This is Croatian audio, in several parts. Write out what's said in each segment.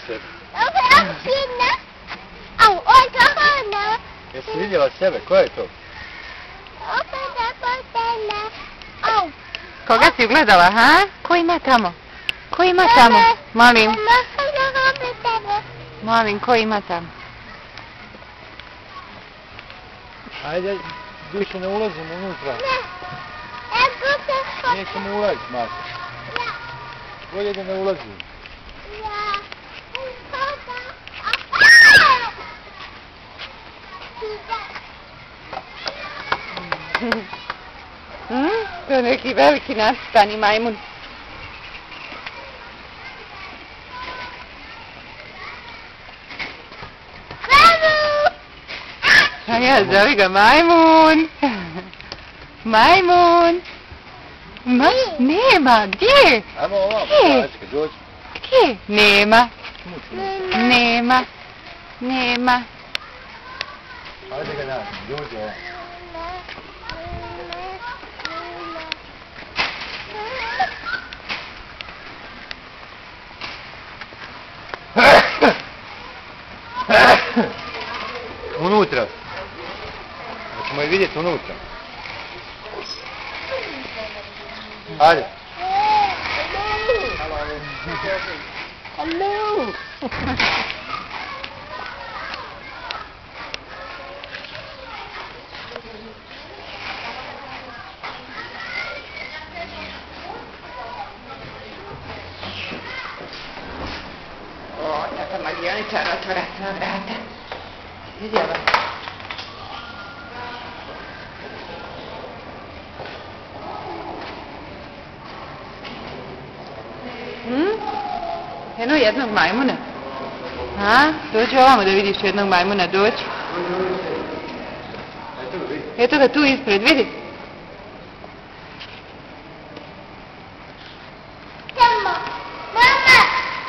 sebe. Au, odgovorno. Jesi vidjela sebe? Ko je to? Opet zapotena. Au. Koga si gledala, ha? Ko ima tamo? Ko ima tamo? Molim. Molim, ko ima tamo? Ajde, više ne ulazimo unutra. Nećemo ulaziti, Marko. Bolje da ne ulazimo. To je neki veliki nasitani majmun. A ja, zove ga majmun. Majmun. Nema, gdje? Ajmo ovamo, Ačka, dođi. Gdje? Nema. Nema. Nema. Ajde ga naći, dođi ovamo. Unutra. Hoćemo je vidjeti unutra. Ajde. Hello. O, tata Marijanica otvara sva vrata. Vidjela? Eno jednog majmuna. A? Dođi ovamo da vidiš jednog majmuna, dođi. Eto ga tu ispred, vidi. Tamo. Mama,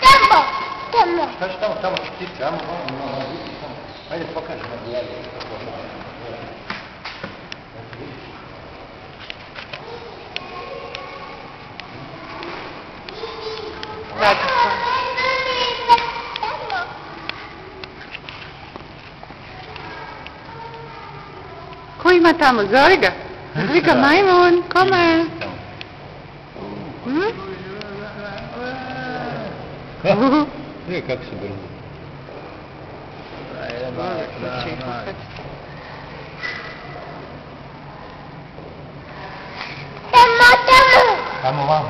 tamo. Tamo. Šta će tamo, tamo ptice, ajmo, ajde pokaži na Ko ima tamo? Zove ga. Zove ga majmun. Kome? Nije kako se brzo. Tamo, tamo. Ajmo vam,